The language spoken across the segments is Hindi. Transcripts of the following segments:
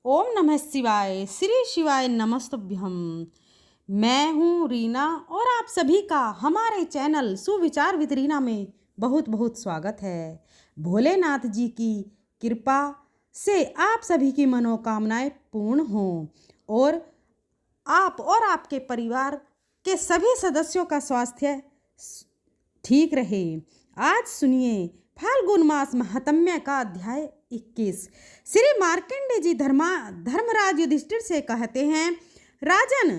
ओम नमः शिवाय। श्री शिवाय नमस्तुभ्यम। मैं हूँ रीना और आप सभी का हमारे चैनल सुविचार विद रीना में बहुत बहुत स्वागत है। भोलेनाथ जी की कृपा से आप सभी की मनोकामनाएं पूर्ण हों और आप और आपके परिवार के सभी सदस्यों का स्वास्थ्य ठीक रहे। आज सुनिए फाल्गुन मास महात्म्य का अध्याय 21। श्री मार्कंडेय जी धर्मराज युधिष्ठिर से कहते हैं, राजन,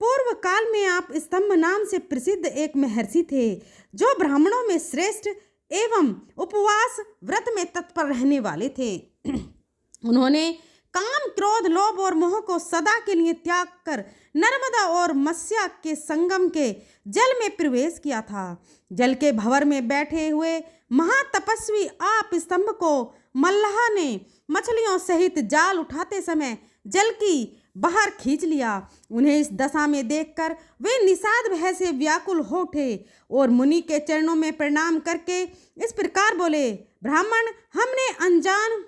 पूर्व काल में आप स्तंभ नाम से प्रसिद्ध एक महर्षि थे जो ब्राह्मणों में श्रेष्ठ एवं उपवास व्रत में तत्पर रहने वाले थे। उन्होंने काम, क्रोध, लोभ और मोह को सदा के लिए त्याग कर नर्मदा और मत्स्या के संगम के जल में प्रवेश किया था। जल के भंवर में बैठे हुए महातपस्वी आप स्तंभ को मल्लाह ने मछलियों सहित जाल उठाते समय जल की बाहर खींच लिया। उन्हें इस दशा में देखकर वे निषाद भय से व्याकुल हो उठे और मुनि के चरणों में प्रणाम करके इस प्रकार बोले, ब्राह्मण, हमने अनजान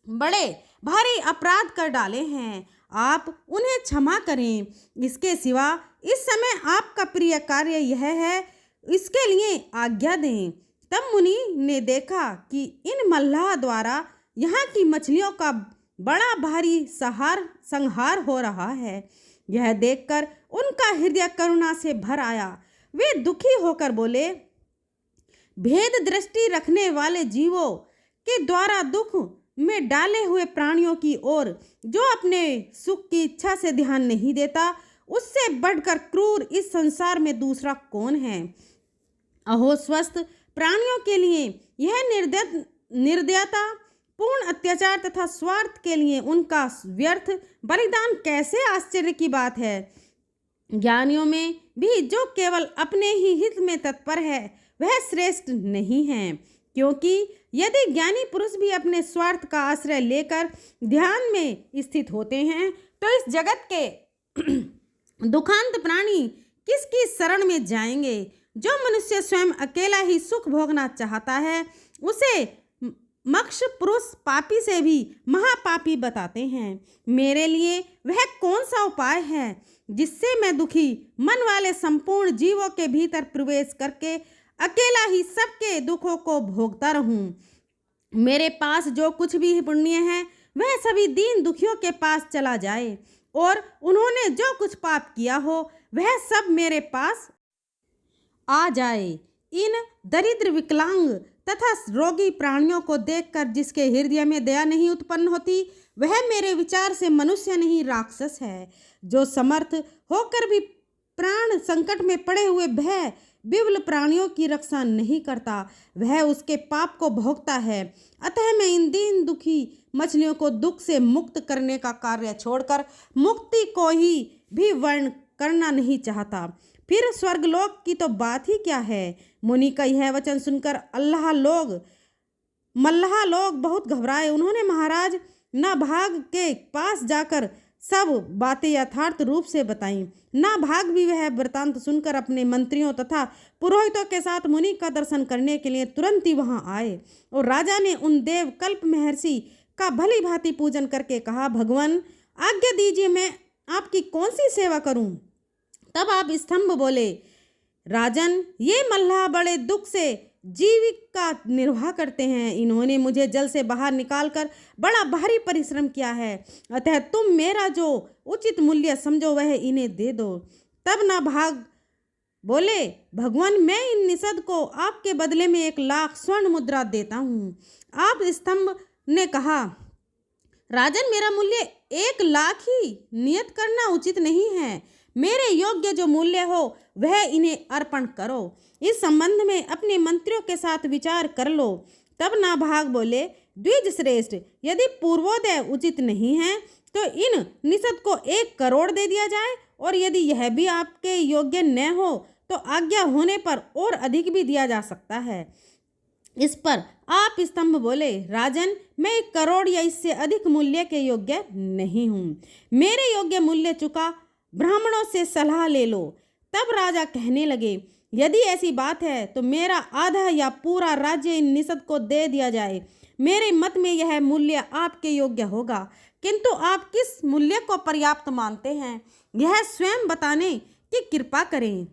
बड़े भारी अपराध कर डाले हैं, आप उन्हें क्षमा करें। इसके सिवा इस समय आपका प्रिय कार्य यह है, इसके लिए आज्ञा दें। तब मुनि ने देखा कि इन मल्लाह द्वारा यहाँ की मछलियों का बड़ा भारी संहार हो रहा है। यह देखकर उनका हृदय करुणा से भर आया। वे दुखी होकर बोले, भेद दृष्टि रखने वाले जीवों के द्वारा दुख में डाले हुए प्राणियों की ओर जो अपने सुख की इच्छा से ध्यान नहीं देता, उससे बढ़कर क्रूर इस संसार में दूसरा कौन है। अहो, स्वस्थ प्राणियों के लिए यह निर्दयता पूर्ण अत्याचार तथा स्वार्थ के लिए उनका व्यर्थ बलिदान कैसे आश्चर्य की बात है। ज्ञानियों में भी जो केवल अपने ही हित में तत्पर है वह श्रेष्ठ नहीं है, क्योंकि यदि ज्ञानी पुरुष भी अपने स्वार्थ का आश्रय लेकर ध्यान में स्थित होते हैं तो इस जगत के दुखांत प्राणी किसकी शरण में जाएंगे। जो मनुष्य स्वयं अकेला ही सुख भोगना चाहता है उसे मक्ष पुरुष पापी से भी महापापी बताते हैं। मेरे लिए वह कौन सा उपाय है जिससे मैं दुखी मन वाले संपूर्ण जीवों के भीतर प्रवेश करके अकेला ही सबके दुखों को भोगता रहूं। मेरे पास जो कुछ भी पुण्य है वह सभी दीन दुखियों के पास चला जाए और उन्होंने जो कुछ पाप किया हो वह सब मेरे पास आ जाए। इन दरिद्र, विकलांग तथा रोगी प्राणियों को देखकर जिसके हृदय में दया नहीं उत्पन्न होती वह मेरे विचार से मनुष्य नहीं राक्षस है। जो समर्थ होकर भी प्राण संकट में पड़े हुए भय विवल प्राणियों की रक्षा नहीं करता वह उसके पाप को भोगता है। अतः मैं इन दीन दुखी मछलियों को दुख से मुक्त करने का कार्य छोड़कर मुक्ति को ही भी वर्ण करना नहीं चाहता। फिर स्वर्गलोक की तो बात ही क्या है। मुनि का यह वचन सुनकर मल्लाह लोग बहुत घबराए। उन्होंने महाराज नाभाग के पास जाकर सब बातें यथार्थ रूप से बताईं। नाभाग भी वह वृतांत सुनकर अपने मंत्रियों तथा पुरोहितों के साथ मुनि का दर्शन करने के लिए तुरंत ही वहां आए और राजा ने उन देव कल्प महर्षि का भली भांति पूजन करके कहा, भगवान, आज्ञा दीजिए, मैं आपकी कौन सी सेवा करूं। तब आप स्तंभ बोले, राजन, ये मल्लाह बड़े दुख से जीविका निर्वाह करते हैं। इन्होंने मुझे जल से बाहर निकालकर बड़ा भारी परिश्रम किया है, अतः तुम मेरा जो उचित मूल्य समझो वह इन्हें दे दो। तब नाभाग बोले, भगवान, मैं इन निषद को आपके बदले में 1,00,000 स्वर्ण मुद्रा देता हूँ। आप स्तंभ ने कहा, राजन, मेरा मूल्य 1,00,000 ही नियत करना उचित नहीं है। मेरे योग्य जो मूल्य हो वह इन्हें अर्पण करो। इस संबंध में अपने मंत्रियों के साथ विचार कर लो। तब नाभाग बोले, द्विज श्रेष्ठ, यदि पूर्वोदय उचित नहीं है तो इन निषद को 1 करोड़ दे दिया जाए, और यदि यह भी आपके योग्य न हो तो आज्ञा होने पर और अधिक भी दिया जा सकता है। इस पर आप स्तंभ बोले, राजन, मैं 1 करोड़ या इससे अधिक मूल्य के योग्य नहीं हूँ। मेरे योग्य मूल्य चुका ब्राह्मणों से सलाह ले लो। तब राजा कहने लगे, यदि ऐसी बात है तो मेरा आधा या पूरा राज्य इन निषद को दे दिया जाए। मेरे मत में यह मूल्य आपके योग्य होगा, किंतु आप किस मूल्य को पर्याप्त मानते हैं, यह स्वयं बताने की कृपा करें।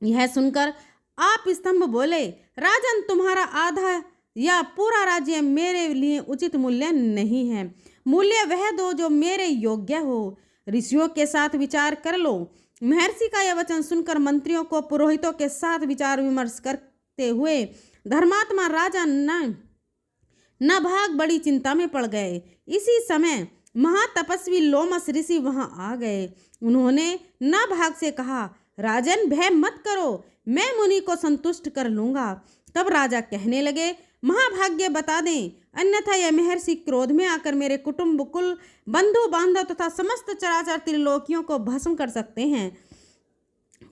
यह सुनकर आप स्तंभ बोले, राजन, तुम्हारा आधा या पूरा राज्य मेरे लिए उचित मूल्य नहीं है। मूल्य वह दो जो मेरे योग्य हो। ऋषियों के साथ विचार कर लो। महर्षि का यह वचन सुनकर मंत्रियों को पुरोहितों के साथ विचार विमर्श करते हुए धर्मात्मा राजा न भाग बड़ी चिंता में पड़ गए। इसी समय महातपस्वी लोमस ऋषि वहां आ गए। उन्होंने न भाग से कहा, राजन, भय मत करो, मैं मुनि को संतुष्ट कर लूंगा। तब राजा कहने लगे, महाभाग्य बता दें, अन्यथा यह महर्षि क्रोध में आकर मेरे कुटुंब, कुल, बंधु बांधव तथा समस्त चराचर त्रिलोकियों को भस्म कर सकते हैं।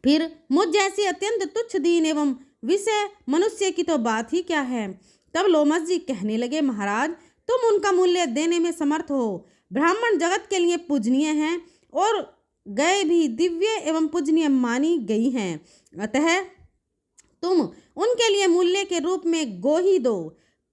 फिर मुझ जैसी अत्यंत तुच्छ दीन एवं विषय मनुष्य की तो बात ही क्या है। तब लोमस जी कहने लगे, महाराज, तुम उनका मूल्य देने में समर्थ हो। ब्राह्मण जगत के लिए पूजनीय हैं और गए भी दिव्य एवं पूजनीय मानी गई हैं, अतः तुम उनके लिए मूल्य के रूप में गो ही दो।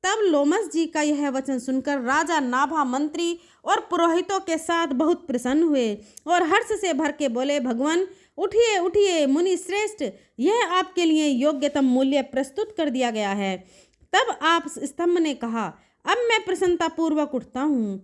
तब लोमस जी का यह वचन सुनकर राजा नाभा मंत्री और पुरोहितों के साथ बहुत प्रसन्न हुए और हर्ष से भर के बोले, भगवान, उठिए उठिए मुनि श्रेष्ठ, यह आपके लिए योग्यतम मूल्य प्रस्तुत कर दिया गया है। तब आप स्तंभ ने कहा, अब मैं प्रसन्नता पूर्वक उठता हूँ।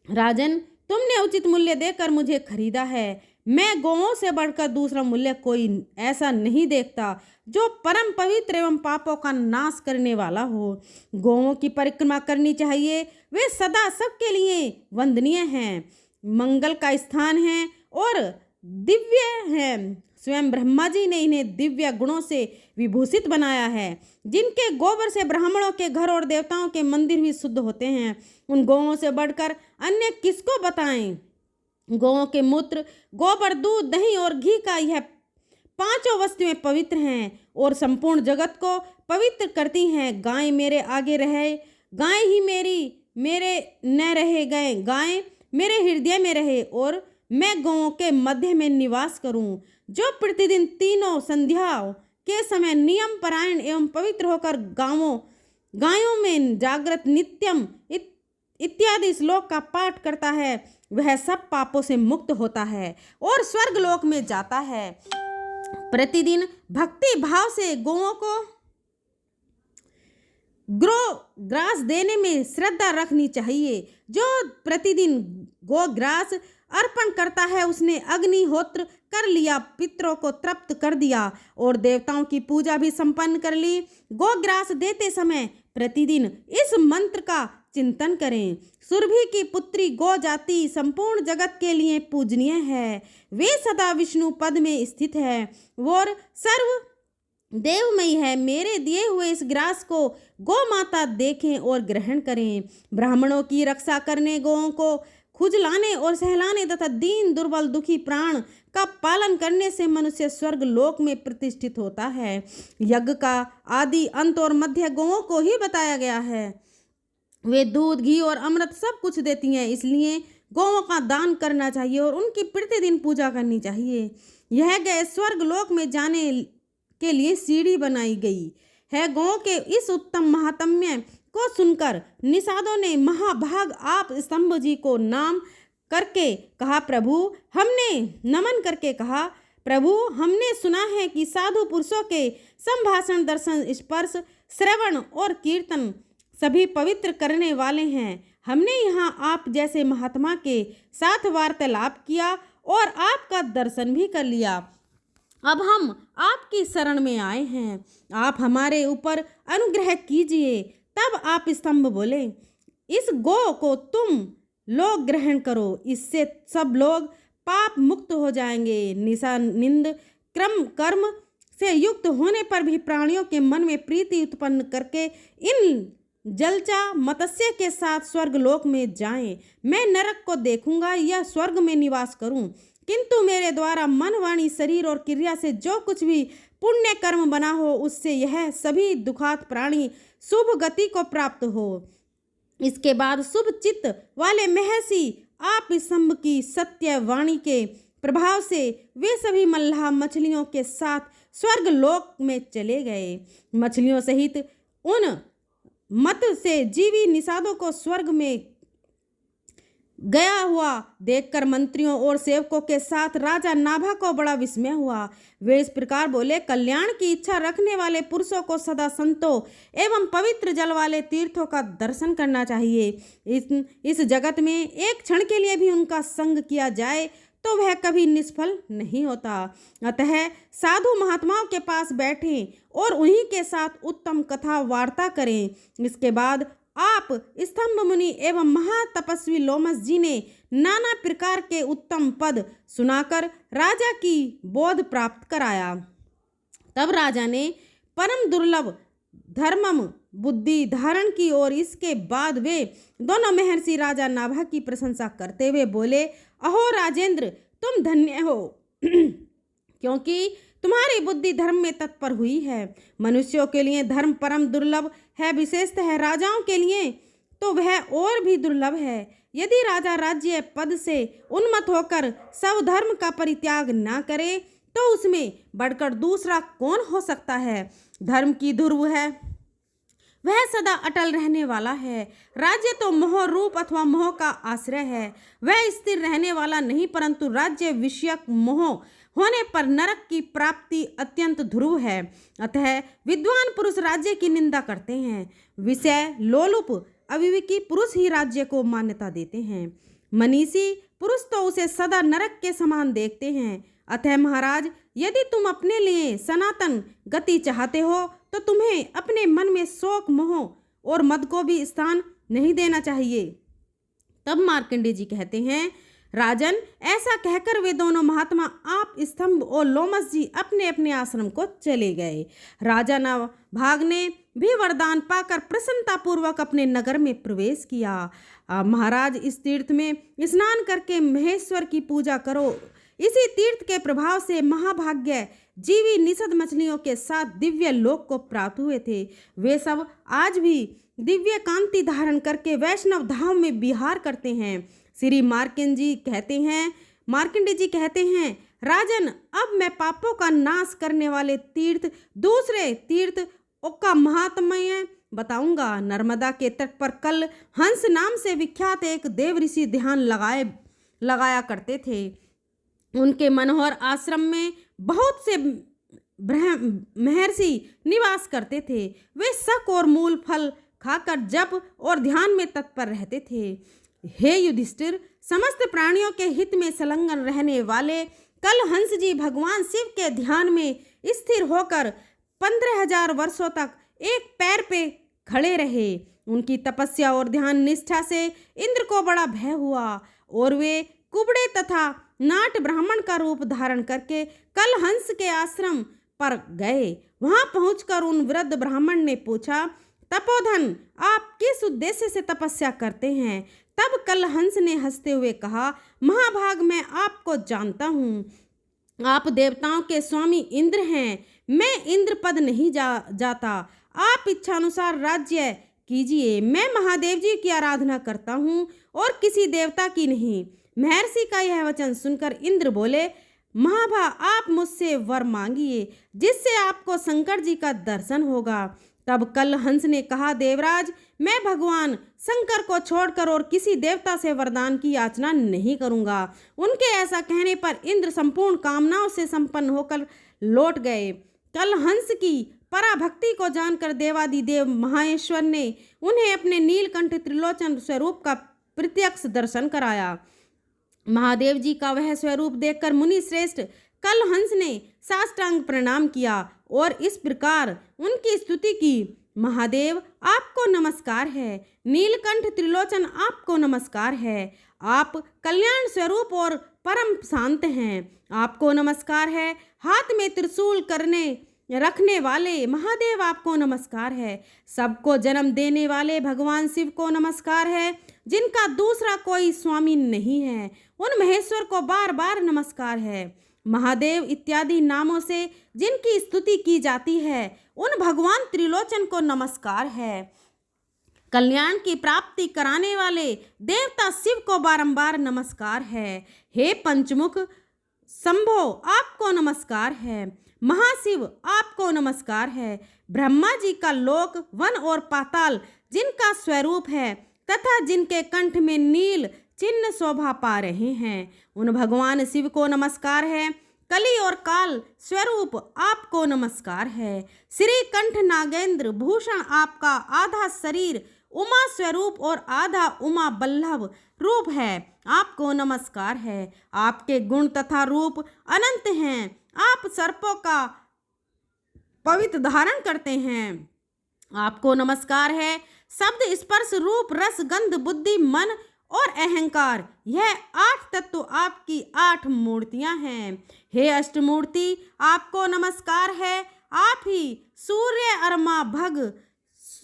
राजन, तुमने उचित मूल्य देकर मुझे खरीदा है। मैं गौओं से बढ़कर दूसरा मूल्य कोई ऐसा नहीं देखता जो परम पवित्र एवं पापों का नाश करने वाला हो। गौओं की परिक्रमा करनी चाहिए, वे सदा सबके लिए वंदनीय हैं, मंगल का स्थान है और दिव्य हैं। स्वयं ब्रह्मा जी ने इन्हें दिव्य गुणों से विभूषित बनाया है। जिनके गोबर से ब्राह्मणों के घर और देवताओं के मंदिर भी शुद्ध होते हैं, उन गौओं से बढ़कर अन्य किसको बताएं। गौओं के मूत्र, गोबर, दूध, दही और घी का यह पांचों वस्तुएं पवित्र हैं और संपूर्ण जगत को पवित्र करती हैं। गाय मेरे आगे रहे, गाय ही मेरे न रहे गए, गाय मेरे हृदय में रहे और मैं गौओं के मध्य में निवास करूं। जो प्रतिदिन तीनों संध्याओं के समय नियम परायण एवं पवित्र होकर गायों में जागृत नित्यम इत्यादि श्लोक का पाठ करता है, वह सब पापों से मुक्त होता है और स्वर्ग लोक में जाता है। प्रतिदिन भक्ति भाव से गौओं को ग्रास देने में श्रद्धा रखनी चाहिए। जो प्रतिदिन गोग्रास अर्पण करता है, उसने अग्निहोत्र कर लिया, पितरों को तृप्त कर दिया और देवताओं की पूजा भी संपन्न कर ली। गोग्रास देते समय प्रतिदिन इस मंत्र का चिंतन करें। सुरभि की पुत्री गो जाति संपूर्ण जगत के लिए पूजनीय है। वे सदा विष्णु पद में स्थित है और सर्व देवमयी है। मेरे दिए हुए इस ग्रास को गौ माता देखें और ग्रहण करें। ब्राह्मणों की रक्षा करने, गौओं को खुजलाने और सहलाने तथा दीन दुर्बल दुखी प्राण का पालन करने से मनुष्य स्वर्ग लोक में प्रतिष्ठित होता है। यज्ञ का आदि, अंत और मध्य गौओं को ही बताया गया है। वे दूध, घी और अमृत सब कुछ देती हैं, इसलिए गौओं का दान करना चाहिए और उनकी प्रतिदिन पूजा करनी चाहिए। यह गए स्वर्ग लोक में जाने के लिए सीढ़ी बनाई गई है। गौओं के इस उत्तम महात्म्य को सुनकर निषादों ने महाभाग आप स्तंभ जी को नाम करके कहा, प्रभु, हमने नमन करके कहा, प्रभु, हमने सुना है कि साधु पुरुषों के संभाषण, दर्शन, स्पर्श, श्रवण और कीर्तन सभी पवित्र करने वाले हैं। हमने यहाँ आप जैसे महात्मा के साथ वार्तालाप किया और आपका दर्शन भी कर लिया। अब हम आपकी शरण में आए हैं, आप हमारे ऊपर अनुग्रह कीजिए। तब आप स्तंभ बोले, इस गो को तुम लोग ग्रहण करो, इससे सब लोग पाप मुक्त हो जाएंगे। निशा निंद कर्म से युक्त होने पर भी प्राणियों के मन में प्रीति उत्पन्न करके इन जलचा मत्स्य के साथ स्वर्ग लोक में जाएं। मैं नरक को देखूंगा या स्वर्ग में निवास करूं, किंतु मेरे द्वारा मन, वाणी, शरीर और क्रिया से जो कुछ भी पुण्य कर्म बना हो, उससे यह सभी दुखात प्राणी शुभ गति को प्राप्त हो। इसके बाद शुभ चित्त वाले महर्षि आप स्तंभ की सत्य वाणी के प्रभाव से वे सभी मल्लाह मछलियों के साथ स्वर्ग लोक में चले गए। मछलियों सहित उन मत से जीवी निषादों को स्वर्ग में गया हुआ देखकर मंत्रियों और सेवकों के साथ राजा नाभा को बड़ा विस्मय हुआ। वे इस प्रकार बोले, कल्याण की इच्छा रखने वाले पुरुषों को सदा संतों एवं पवित्र जल वाले तीर्थों का दर्शन करना चाहिए। इस जगत में एक क्षण के लिए भी उनका संग किया जाए तो वह कभी निष्फल नहीं होता। अतः साधु महात्माओं के पास बैठें और उन्हीं के साथ उत्तम कथा वार्ता करें। इसके बाद आप स्तंभ मुनि एवं महातपस्वी लोमस जी ने नाना प्रकार के उत्तम पद सुनाकर राजा की बोध प्राप्त कराया। तब राजा ने परम दुर्लभ धर्मम बुद्धि धारण की और इसके बाद वे दोनों महर्षि राजा नाभा की प्रशंसा करते हुए बोले, अहो राजेंद्र, तुम धन्य हो क्योंकि तुम्हारी बुद्धि धर्म में तत्पर हुई है। मनुष्यों के लिए धर्म परम दुर्लभ है, विशेषतः राजाओं के लिए तो वह और भी दुर्लभ है। यदि राजा राज्य पद से उन्मत्त होकर सब धर्म का परित्याग न करे तो उसमें बढ़कर दूसरा कौन हो सकता है। धर्म की ध्रुव है, वह सदा अटल रहने वाला है। राज्य तो मोह रूप अथवा मोह का आश्रय है, वह स्थिर रहने वाला नहीं, परंतु राज्य विषयक मोह होने पर नरक की प्राप्ति अत्यंत ध्रुव है। अतः विद्वान पुरुष राज्य की निंदा करते हैं, विषय लोलुप अविवेकी पुरुष ही राज्य को मान्यता देते हैं। मनीषी पुरुष तो उसे सदा नरक के समान देखते हैं। अतः महाराज, यदि तुम अपने लिए सनातन गति चाहते हो तो तुम्हें अपने मन में शोक मोह और मद को भी स्थान नहीं देना चाहिए। तब मार्कंडेय जी कहते हैं, राजन, ऐसा कहकर वे दोनों महात्मा आप स्तंभ और लोमस जी अपने अपने आश्रम को चले गए। राजा नाभाग ने भी वरदान पाकर प्रसन्नता पूर्वक अपने नगर में प्रवेश किया। महाराज, इस तीर्थ में स्नान करके महेश्वर की पूजा करो। इसी तीर्थ के प्रभाव से महाभाग्य जीवी निषद मछलियों के साथ दिव्य लोक को प्राप्त हुए थे। वे सब आज भी दिव्य कांति धारण करके वैष्णव धाम में विहार करते हैं। श्री मार्कंडेय जी कहते हैं, राजन, अब मैं पापों का नाश करने वाले तीर्थ दूसरे तीर्थ का महात्म्य बताऊंगा। नर्मदा के तट पर कल हंस नाम से विख्यात एक देव ऋषि ध्यान लगाया करते थे। उनके मनोहर आश्रम में बहुत से महर्षि निवास करते थे। वे शक और मूल फल खाकर जप और ध्यान में तत्पर रहते थे। हे युधिष्ठिर, समस्त प्राणियों के हित में संलग्न रहने वाले कल हंस जी भगवान शिव के ध्यान में स्थिर होकर 15,000 वर्षों तक एक पैर पे खड़े रहे। उनकी तपस्या और ध्यान निष्ठा से इंद्र को बड़ा भय हुआ और वे कुबड़े तथा नाट ब्राह्मण का रूप धारण करके कल हंस के आश्रम पर गए। वहां पहुंचकर उन वृद्ध ब्राह्मण ने पूछा, तपोधन, आप किस उद्देश्य से तपस्या करते हैं? तब कल हंस ने हंसते हुए कहा, महाभाग, मैं आपको जानता हूँ। आप देवताओं के स्वामी इंद्र हैं। मैं इंद्र पद नहीं जाता। आप इच्छानुसार राज्य कीजिए। मैं महादेव जी की आराधना करता हूँ और किसी देवता की नहीं। महर्षि का यह वचन सुनकर इंद्र बोले, महाभा, आप मुझसे वर मांगिए जिससे आपको शंकर जी का दर्शन होगा। तब कल हंस ने कहा, देवराज, मैं भगवान शंकर को छोड़कर और किसी देवता से वरदान की याचना नहीं करूंगा। उनके ऐसा कहने पर इंद्र संपूर्ण कामनाओं से संपन्न होकर लौट गए। कल हंस की पराभक्ति को जानकर देवादिदेव महेश्वर ने उन्हें अपने नीलकंठ त्रिलोचन स्वरूप का प्रत्यक्ष दर्शन कराया। महादेव जी का वह स्वरूप देखकर मुनि श्रेष्ठ कल हंस ने साष्टांग प्रणाम किया और इस प्रकार उनकी स्तुति की, महादेव, आपको नमस्कार है। नीलकंठ त्रिलोचन, आपको नमस्कार है। आप कल्याण स्वरूप और परम शांत हैं। आपको नमस्कार है। हाथ में त्रिशूल रखने वाले महादेव, आपको नमस्कार है। सबको जन्म देने वाले भगवान शिव को नमस्कार है, जिनका दूसरा कोई स्वामी नहीं है। उन महेश्वर को बार बार नमस्कार है। महादेव इत्यादि नामों से जिनकी स्तुति की जाती है, उन भगवान त्रिलोचन को नमस्कार है। कल्याण की प्राप्ति कराने वाले देवता शिव को बारंबार नमस्कार है। हे पंचमुख शंभो, आपको नमस्कार है। महाशिव आपको नमस्कार है। ब्रह्मा जी का लोक, वन और पाताल जिनका स्वरूप है तथा जिनके कंठ में नील चिन्ह शोभा पा रहे हैं, उन भगवान शिव को नमस्कार है। कली और काल स्वरूप आपको नमस्कार है। श्री कंठ नागेंद्र भूषण आपका आधा शरीर उमा स्वरूप और आधा उमा बल्लभ रूप है, आपको नमस्कार है। आपके गुण तथा रूप अनंत हैं। आप सर्पों का पवित्र धारण करते हैं, आपको नमस्कार है। शब्द, स्पर्श, रूप, रस, गंध, बुद्धि, मन और अहंकार, यह 8 तत्व आपकी 8 मूर्तियां हैं। हे अष्टमूर्ति, आपको नमस्कार है। आप ही सूर्य, अरमा, भग,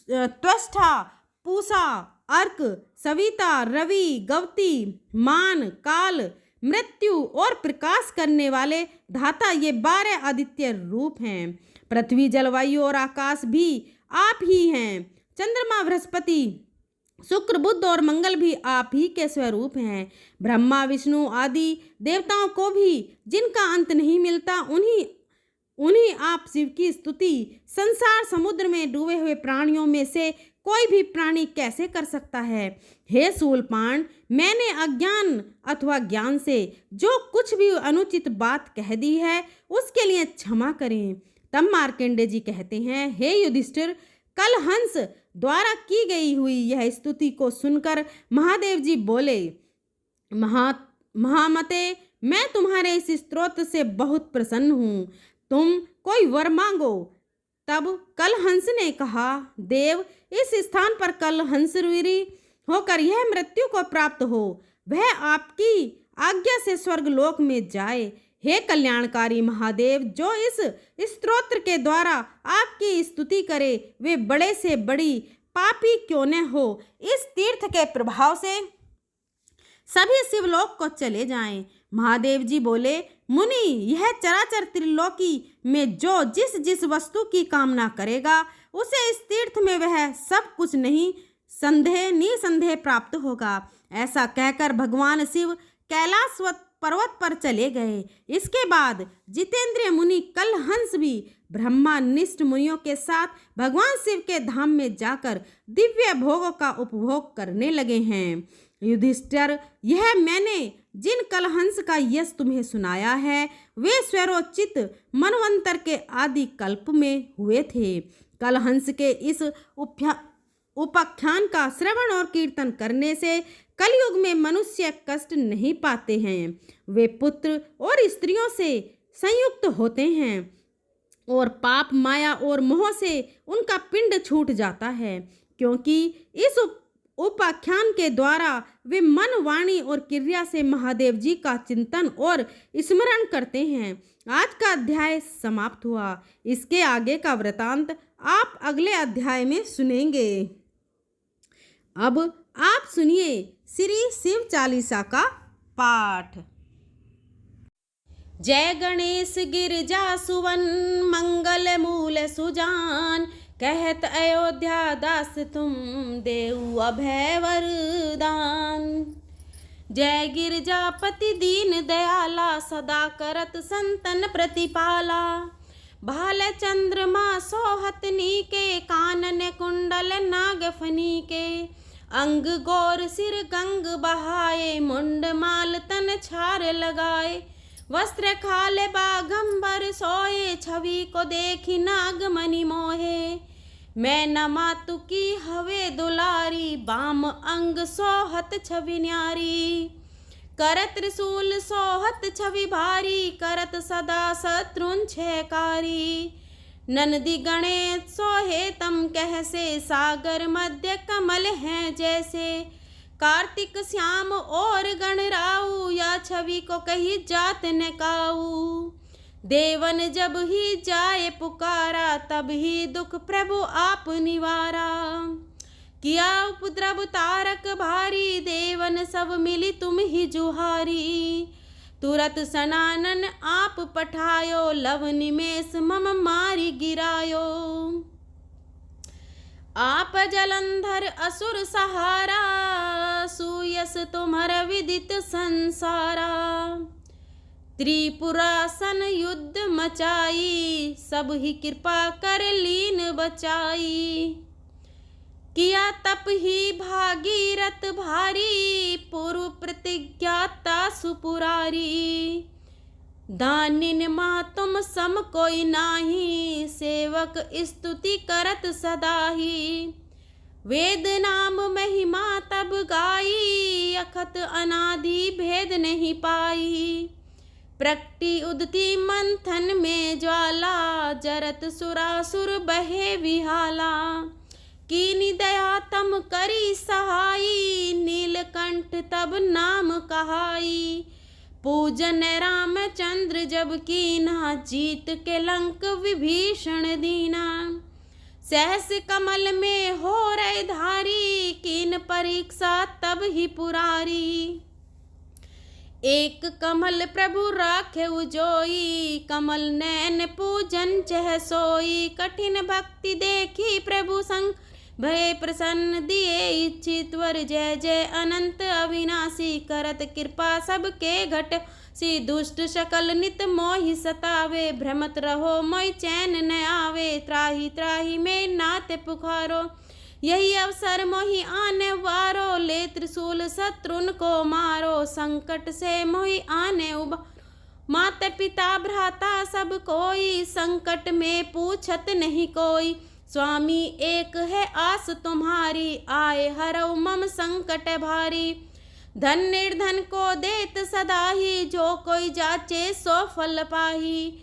त्वष्टा, पूषा, अर्क, सविता, रवि, गवती, मान, काल, मृत्यु और प्रकाश करने वाले धाता, ये 12 आदित्य रूप हैं। पृथ्वी, जलवायु और आकाश भी आप ही हैं। चंद्रमा, बृहस्पति, शुक्र, बुध और मंगल भी आप ही के स्वरूप हैं। ब्रह्मा, विष्णु आदि देवताओं को भी जिनका अंत नहीं मिलता, उन्हीं आप शिव की स्तुति। संसार समुद्र में डूबे हुए प्राणियों में से कोई भी प्राणी कैसे कर सकता है। हे शूलपाण, मैंने अज्ञान अथवा ज्ञान से जो कुछ भी अनुचित बात कह दी है उसके लिए क्षमा करें। तब मार्कंडेय जी कहते हैं, हे युधिष्ठिर, कल हंस द्वारा की गई हुई यह स्तुति को सुनकर महादेव जी बोले, महामते, मैं तुम्हारे इस स्तोत्र से बहुत प्रसन्न हूँ, तुम कोई वर मांगो। तब कल हंस ने कहा, देव, इस स्थान पर कल हंसवीरी होकर यह मृत्यु को प्राप्त हो, वह आपकी आज्ञा से स्वर्गलोक में जाए। हे कल्याणकारी महादेव, जो इस स्तोत्र के द्वारा आपकी स्तुति करे वे बड़े से बड़ी पापी क्यों न हो, इस तीर्थ के प्रभाव से सभी शिवलोक को चले जाएं। महादेव जी बोले, मुनि, यह चराचर त्रिलोकी में जो जिस जिस वस्तु की कामना करेगा उसे इस तीर्थ में वह सब कुछ निसंदेह प्राप्त होगा। ऐसा कहकर भगवान शिव कैलाश पर्वत पर चले गए। इसके बाद जितेंद्रिय मुनि कल हंस भी ब्रह्मानिष्ठ मुनियों के साथ भगवान शिव के धाम में जाकर दिव्य भोगों का उपभोग करने लगे हैं। युधिष्ठिर, यह मैंने जिन कलहंस का यश तुम्हें सुनाया है वे स्वरोचित मनवंतर के आदि कल्प में हुए थे। कलहंस के इस उपाख्यान का श्रवण और कीर्तन करने से कलयुग में मनुष्य कष्ट नहीं पाते हैं। वे पुत्र और स्त्रियों से संयुक्त होते हैं और पाप, माया और मोह से उनका पिंड छूट जाता है, क्योंकि इस उपाख्यान के द्वारा वे मन, वाणी और क्रिया से महादेव जी का चिंतन और स्मरण करते हैं। आज का अध्याय समाप्त हुआ। इसके आगे का वृतांत आप अगले अध्याय में सुनेंगे। अब आप सुनिए श्री शिव चालीसा का पाठ। जय गणेश गिरजा सुवन, मंगल मूल सुजान, कहत अयोध्या दास तुम देऊ अभय वरदान। जय गिरजापति दीन दयाला, सदा करत संतन प्रतिपाला। भाल चंद्रमा सोहतनी के, कानन कुंडल नागफनी के। अंग गौर सिर गंग बहाए, मुंड माल तन छार लगाए। वस्त्र खाले बागंबर सोए, छवि को देखी नागमणि मोहे। मैं न मातु की हवे दुलारी, बाम अंग सोहत छवि न्यारी। करत त्रिशूल सोहत छवि भारी, करत सदा शत्रुन छयकारी। नंदी गणेश सोहे तम कहसे, सागर मध्य कमल हैं जैसे। कार्तिक श्याम और गणराऊ, या छवि को कही जात न काऊ। देवन जब ही जाए पुकारा, तब ही दुख प्रभु आप निवारा। किया उपद्रव तारक भारी, देवन सब मिली तुम ही जुहारी। तुरत सनानन आप पठायो, लव निमेष मम मारी गिरायो। आप जलंधर असुर सहारा, सुयस तुम्हार विदित संसारा। त्रिपुरासन युद्ध मचाई, सब ही कृपा कर लीन बचाई। किया तप ही भागीरथ भारी, पूर्व प्रतिज्ञाता सुपुरारी। दानिन माँ तुम सम कोई नाही, सेवक स्तुति करत सदाही। वेद नाम महिमा तब गाई, अखत अनादि भेद नहीं पाई। प्रकटी उदती मंथन में ज्वाला, जरत सुरासुर बहे विहाला। कीनी दया तम करी सहाई, नीलकंठ तब नाम कहाई। पूजन रामचंद्र जब कीना, जीत के लंक विभीषण दीना। सहस कमल में हो रहे धारी, कीन परीक्षा तब ही पुरारी। एक कमल प्रभु राखे उजोई, कमल नैन पूजन चह सोई। कठिन भक्ति देखी प्रभु संग, भय प्रसन्न दिए इच्छित वर। जय जय अनंत अविनाशी, करत कृपा सबके घट। सी दुष्ट शकल नित मोहि सतावे, भ्रमत रहो मोहि चैन न आवे। त्राहि त्राहि में नाते पुकारो, यही अवसर मोहि आने वारो। ले त्रिशूल शत्रुन को मारो, संकट से मोहि आने उबारो। माता पिता भ्राता सब कोई, संकट में पूछत नहीं कोई। स्वामी एक है आस तुम्हारी, आए हरौ मम संकट भारी। धन निर्धन को देत सदा ही, जो कोई जाचे सो फल पाही।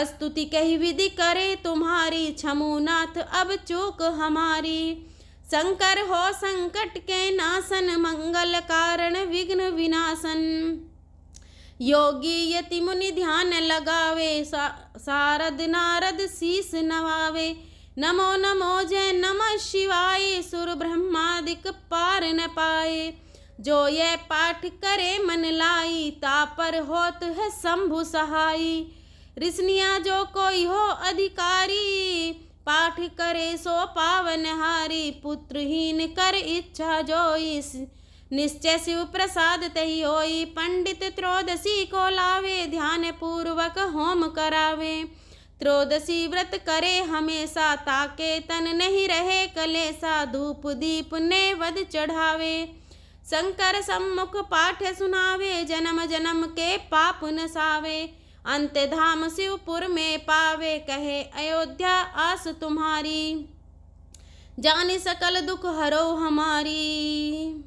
स्तुति कही विधि करे तुम्हारी, छमुनाथ अब चूक हमारी। शंकर हो संकट के नाशन, मंगल कारण विघ्न विनाशन। योगी यति मुनि ध्यान लगावे, सारद नारद शीस नवावे। नमो नमो जय नमः शिवाय, सुर ब्रह्मादिक पार न पाए। जो ये पाठ करे मन लाई, तापर होत है शंभु सहाई। ऋषियाँ जो कोई हो अधिकारी, पाठ करे सो पावन हारी। पुत्रहीन कर इच्छा जोई, निश्चय शिव प्रसाद तही होई। पंडित त्रयोदशी को लावे, ध्यान पूर्वक होम करावे। त्रयोदशी व्रत करे हमेशा, ताके तन नहीं रहे कलेसा। धूप दीप नैवेद्य चढ़ावे, शंकर सम्मुख पाठ सुनावे। जन्म जन्म के पाप नसावे, अंत धाम शिवपुर में पावे। कहे अयोध्या आस तुम्हारी, जानि सकल दुख हरो हमारी।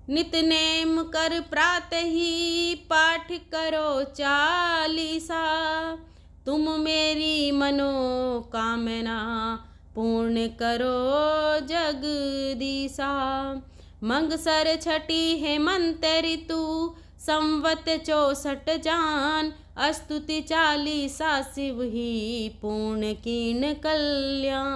नित नेम कर प्रातः ही, पाठ करो चालीसा। तुम मेरी मनोकामना, पूर्ण करो जगदीशा। मंगसर छठी हेमंत ऋतु, संवत 64 जान। स्तुति चालीसा शिव ही, पूर्ण कीन कल्याण।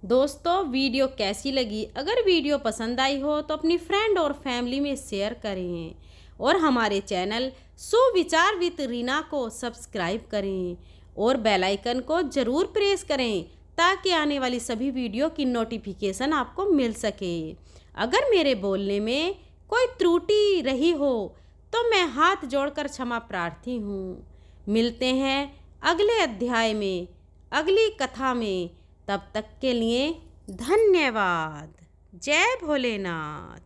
दोस्तों वीडियो कैसी लगी? अगर वीडियो पसंद आई हो तो अपनी फ्रेंड और फैमिली में शेयर करें और हमारे चैनल सुविचार विद रीना को सब्सक्राइब करें और बेल आइकन को ज़रूर प्रेस करें ताकि आने वाली सभी वीडियो की नोटिफिकेशन आपको मिल सके। अगर मेरे बोलने में कोई त्रुटि रही हो तो मैं हाथ जोड़कर क्षमा प्रार्थी हूँ। मिलते हैं अगले अध्याय में, अगली कथा में। तब तक के लिए धन्यवाद। जय भोलेनाथ।